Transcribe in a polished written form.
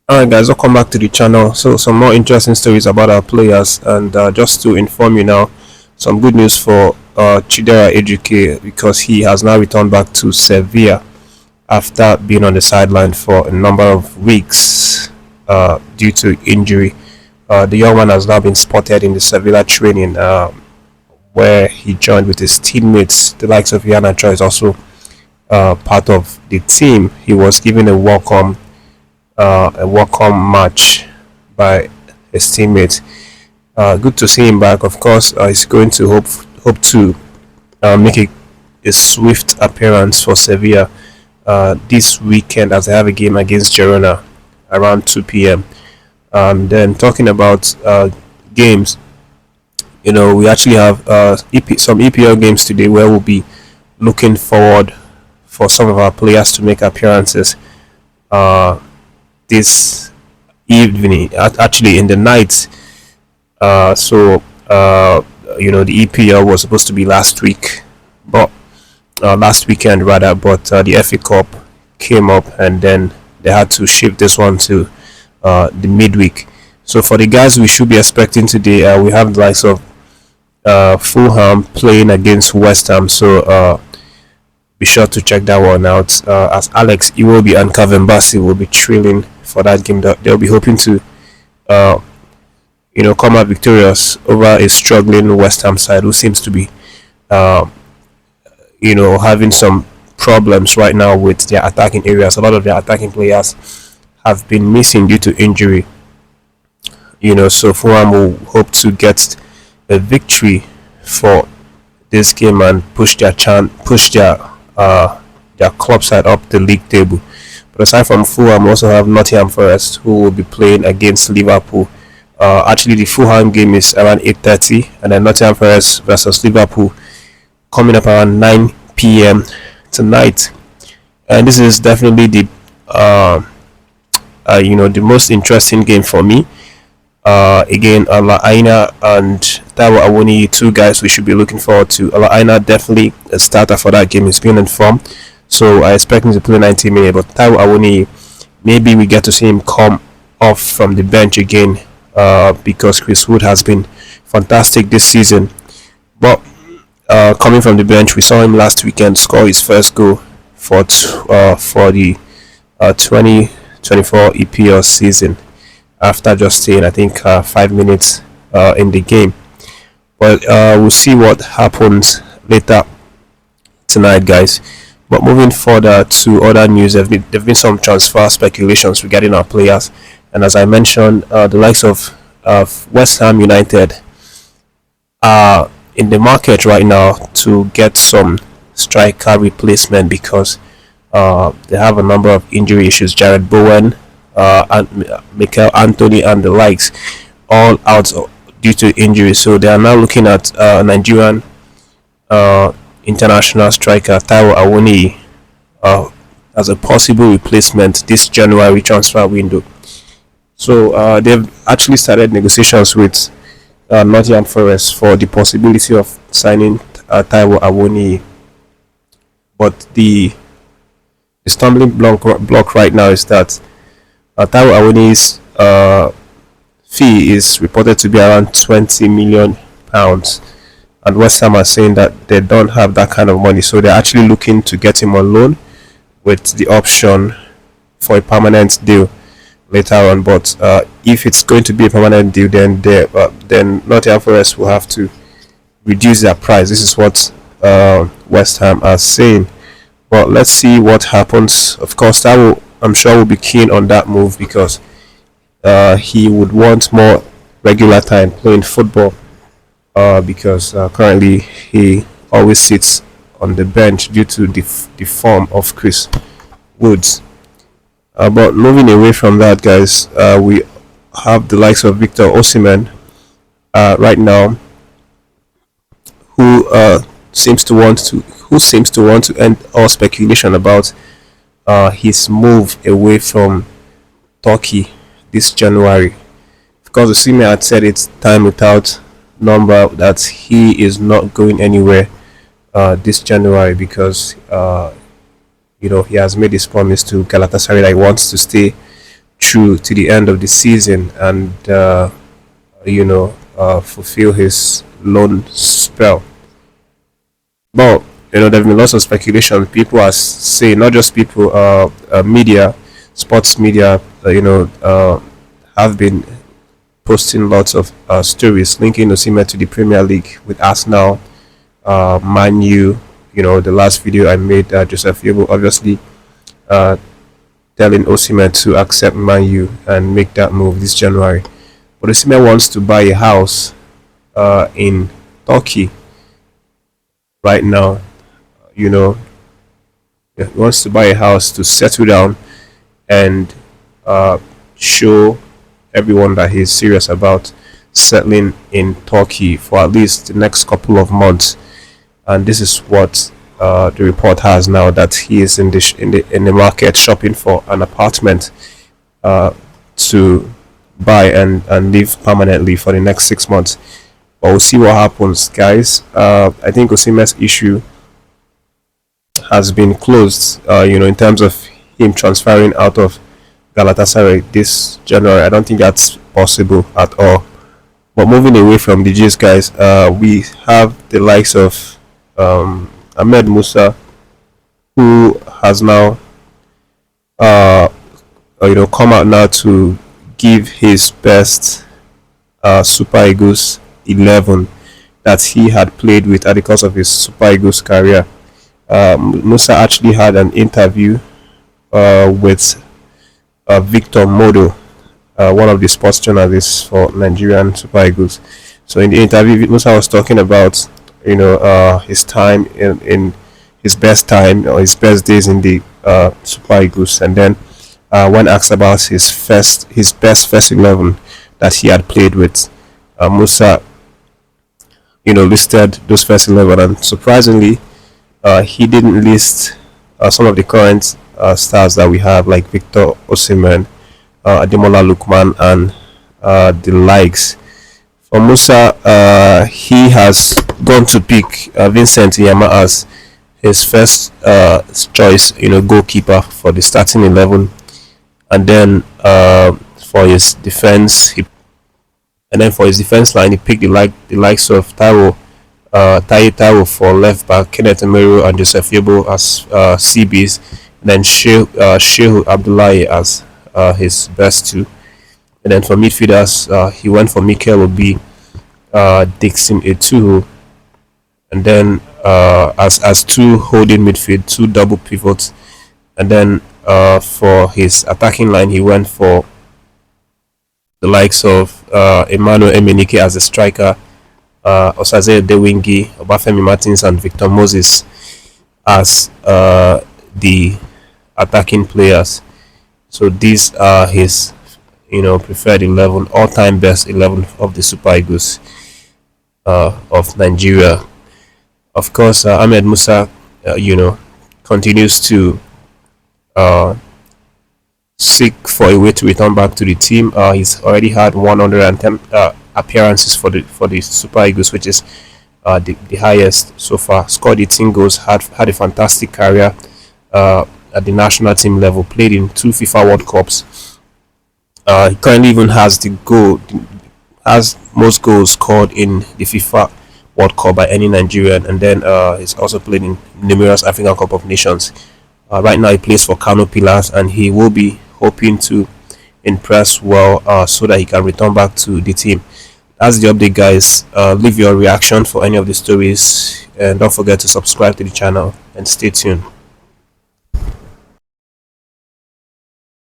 Alright guys, welcome back to the channel. So some more interesting stories about our players, and just to inform you now, some good news for Chidera Ejike, because he has now returned back to Sevilla after being on the sideline for a number of weeks due to injury. The young man has now been spotted in the Sevilla training, where he joined with his teammates. The likes of Yana Cho is also part of the team. He was given a welcome match by his teammates. Good to see him back. Of course, he's going to hope to make a swift appearance for Sevilla this weekend, as they have a game against Girona around 2 p.m. Then talking about games, we actually have some EPL games today where we'll be looking forward for some of our players to make appearances this evening, actually in the night. The EPL was supposed to be last week, but last weekend rather, but the FA Cup came up, and then they had to shift this one to the midweek. So for the guys we should be expecting today, we have the likes of Fulham playing against West Ham. So be sure to check that one out, as Alex Iwobi and Kevin Bassey will be trailing for that game. They'll be hoping to come out victorious over a struggling West Ham side who seems to be having some problems right now with their attacking areas. A lot of their attacking players have been missing due to injury. So Fulham will hope to get a victory for this game and push their club side up the league table. But aside from Fulham, we also have Nottingham Forest, who will be playing against Liverpool. Actually, the Fulham game is around 8:30, and then Nottingham Forest versus Liverpool coming up around 9 p.m. tonight. And this is definitely the most interesting game for me. Again, Ala Aina and Taiwo Awoniyi, two guys we should be looking forward to. Ala Aina definitely a starter for that game. He's been in form, so I expect him to play 90 minutes. But Taiwo Awoniyi, maybe we get to see him come off from the bench again, because Chris Wood has been fantastic this season. But coming from the bench, we saw him last weekend score his first goal for the 2024 EPL season, after just staying, I think, 5 minutes in the game. But we'll see what happens later tonight, guys. But moving further to other news, there have been some transfer speculations regarding our players, and as I mentioned, the likes of West Ham United are in the market right now to get some striker replacement, because they have a number of injury issues. Jared Bowen, and Mikel Anthony and the likes, all out due to injury. So they are now looking at Nigerian international striker Taiwo Awoniyi as a possible replacement this January transfer window. So they've actually started negotiations with Nottingham Forest for the possibility of signing Taiwo Awoniyi. But the stumbling block right now is that Taiwo Awoniyi's fee is reported to be around £20 million, and West Ham are saying that they don't have that kind of money, so they're actually looking to get him on loan with the option for a permanent deal later on. But if it's going to be a permanent deal, then Nottingham Forest will have to reduce their price. This is what West Ham are saying. But let's see what happens. Of course, I'm sure will be keen on that move, because he would want more regular time playing football, because currently he always sits on the bench due to the form of Chris Woods. But moving away from that, guys, we have the likes of Victor Osimhen right now, who seems to want to end all speculation about his move away from Turkey this January. Of course, OSIMHEN had said it's time without number that he is not going anywhere this January, because he has made his promise to Galatasaray that he wants to stay through to the end of the season and fulfill his loan spell. But there have been lots of speculation. People are saying, not just people, media, sports media, have been posting lots of stories linking OSIMHEN to the Premier League with Arsenal, Man U. The last video I made, Joseph Yobo obviously telling OSIMHEN to accept Man U and make that move this January. But OSIMHEN wants to buy a house in Turkey right now. He wants to buy a house to settle down and show everyone that he's serious about settling in Turkey for at least the next couple of months. And this is what the report has now, that he is in the market shopping for an apartment to buy and live permanently for the next 6 months. But we'll see what happens, guys. I think OSIMHEN's issue has been closed, in terms of him transferring out of Galatasaray this January. I don't think that's possible at all. But moving away from the G's, guys, we have the likes of Ahmed MUSA, who has now come out now to give his best Super Eagles 11 that he had played with at the course of his Super Eagles career. MUSA actually had an interview with Victor Modo, one of the sports journalists for Nigerian Super Eagles. So in the interview, MUSA was talking about his time in his best time, or his best days in the Super Eagles, and then when asked about his best first 11 that he had played with, MUSA listed those first 11, and surprisingly he didn't list some of the current stars that we have, like Victor Osimhen, Ademola Lookman, and the likes. For MUSA, he has gone to pick Vincent Yama as his first choice, goalkeeper for the starting 11, and then for his defense, for his defense line, he picked the likes of Taiwo for left back, Kenneth Emeru and Joseph Yobo as CBs, and then Shehu Abdullahi as his best two. And then for midfielders, he went for Mikel Obi, Dixon Etuhu, and then as two holding midfield, two double pivots. And then for his attacking line, he went for the likes of Emmanuel Emenike as a striker, Osaze Dewingi, Obafemi Martins, and Victor Moses as the attacking players. So these are his preferred 11, all-time best 11 of the Super Eagles of Nigeria. Of course, Ahmed MUSA continues to seek for a way to return back to the team. He's already had 110 appearances for the Super Eagles, which is the highest so far. Scored 18 goals, had a fantastic career at the national team level, played in 2 FIFA World Cups. He currently even has most goals scored in the FIFA World Cup by any Nigerian, and then he's also played in numerous African Cup of Nations. Right now he plays for Kano Pillars, and he will be hoping to impress well so that he can return back to the team. That's the update, guys. Leave your reaction for any of the stories, and don't forget to subscribe to the channel and stay tuned.